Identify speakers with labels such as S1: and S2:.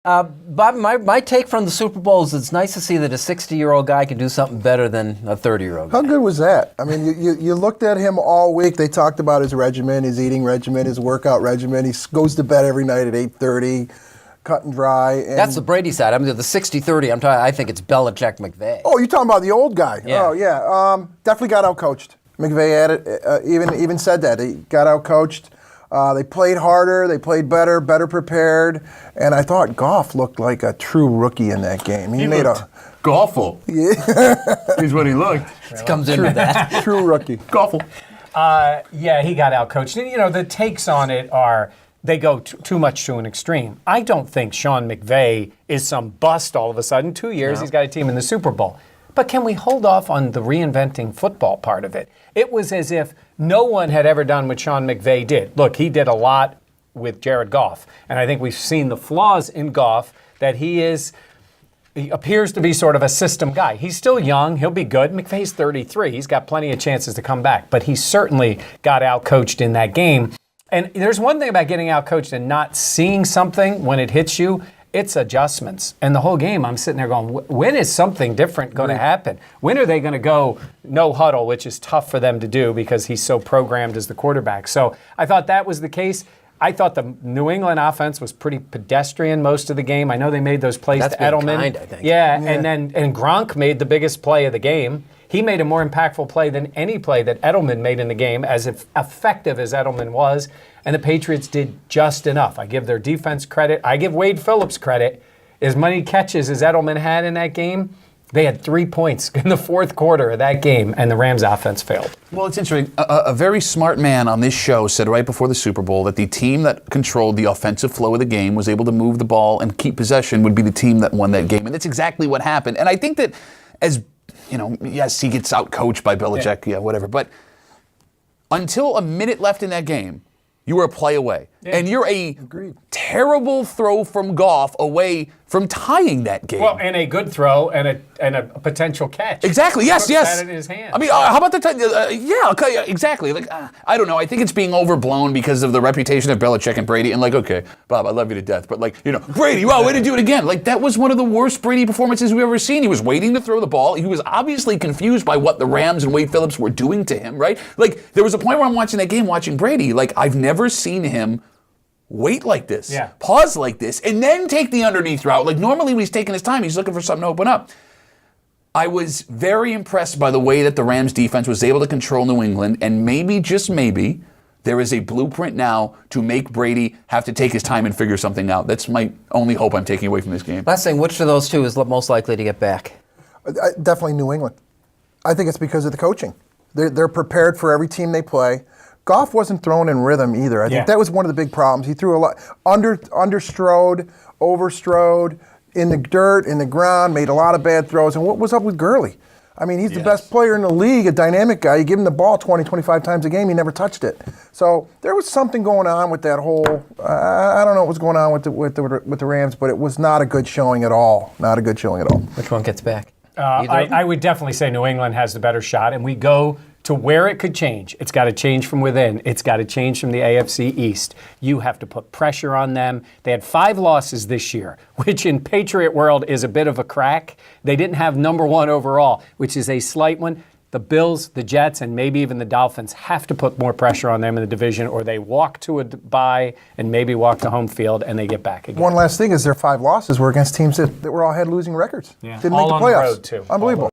S1: Bob, my take from the Super Bowl is it's nice to see that a 60-year-old guy can do something better than a 30-year-old guy.
S2: How good was that? I mean, you looked at him all week. They talked about his regimen, his eating regimen, his workout regimen. He goes to bed every night at 8:30, cut and dry. And
S1: that's the Brady side. I mean, the 60-30, I think it's Belichick McVay.
S2: Oh, you're talking about the old guy.
S1: Yeah.
S2: Oh, yeah. Definitely got outcoached. McVay had it, even said that. He got outcoached. They played harder, they played better prepared, and I thought Goff looked like a true rookie in that game.
S3: He made a Goff-ful.
S2: Yeah.
S3: Is what he looked.
S1: It comes in with that.
S2: True rookie.
S3: Goff-ful.
S4: Yeah, he got outcoached. You know, the takes on it are they go too much to an extreme. I don't think Sean McVay is some bust all of a sudden. 2 years, he's got a team in the Super Bowl. But can we hold off on the reinventing football part of it? It was as if no one had ever done what Sean McVay did. Look, he did a lot with Jared Goff, and I think we've seen the flaws in Goff, that he appears to be sort of a system guy. He's still young. He'll be good. McVay's 33. He's got plenty of chances to come back, but he certainly got out-coached in that game. And there's one thing about getting out-coached and not seeing something when it hits you. It's adjustments. And the whole game, I'm sitting there going, when is something different going to happen? When are they going to go no huddle, which is tough for them to do because he's so programmed as the quarterback. So I thought that was the case. I thought the New England offense was pretty pedestrian most of the game. I know they made those plays to Edelman.
S1: Kind, I think.
S4: Yeah, and Gronk made the biggest play of the game. He made a more impactful play than any play that Edelman made in the game, as effective as Edelman was. And the Patriots did just enough. I give their defense credit. I give Wade Phillips credit. As many catches as Edelman had in that game, they had 3 points in the fourth quarter of that game, and the Rams offense failed.
S5: Well, it's interesting. A very smart man on this show said right before the Super Bowl that the team that controlled the offensive flow of the game, was able to move the ball and keep possession, would be the team that won that game. And that's exactly what happened. And I think that, as you know, yes, he gets out-coached by Belichick, yeah, whatever. But until a minute left in that game, you were a play away. Yeah. And you're a terrible throw from Goff away from tying that game.
S4: Well, and a good throw and a potential catch.
S5: Exactly. Yes.
S4: That in his hand.
S5: I mean, how about the yeah, okay, exactly. Like, I don't know. I think it's being overblown because of the reputation of Belichick and Brady. And like, okay, Bob, I love you to death, but like, you know, Brady, wow, way to do it again. Like, that was one of the worst Brady performances we've ever seen. He was waiting to throw the ball. He was obviously confused by what the Rams and Wade Phillips were doing to him. Right? Like, there was a point where I'm watching that game, watching Brady. Like, I've never seen him wait like this, pause like this, and then take the underneath route. Like, normally when he's taking his time, he's looking for something to open up. I was very impressed by the way that the Rams defense was able to control New England, and maybe, just maybe, there is a blueprint now to make Brady have to take his time and figure something out. That's my only hope I'm taking away from this game.
S1: Last thing, which of those two is most likely to get back?
S2: Definitely New England. I think it's because of the coaching. They're prepared for every team they play. Goff wasn't thrown in rhythm either. I think that was one of the big problems. He threw a lot understrode, overstrode, in the dirt, in the ground, made a lot of bad throws. And what was up with Gurley? I mean, he's the best player in the league, a dynamic guy. You give him the ball 20, 25 times a game, he never touched it. So there was something going on with that whole, I don't know what was going on with the Rams, but it was not a good showing at all. Not a good showing at all.
S1: Which one gets back?
S4: I would definitely say New England has the better shot, and we go to where it could change. It's got to change from within. It's got to change from the AFC East. You have to put pressure on them. They had 5 losses this year, which in Patriot world is a bit of a crack. They didn't have number 1 overall, which is a slight one. The Bills, the Jets, and maybe even the Dolphins have to put more pressure on them in the division, or they walk to a bye and maybe walk to home field and they get back again.
S2: One last thing is their 5 losses were against teams that were all had losing records.
S4: Yeah.
S2: Didn't
S4: all
S2: make the
S4: on
S2: playoffs.
S4: the road, too.
S2: Unbelievable.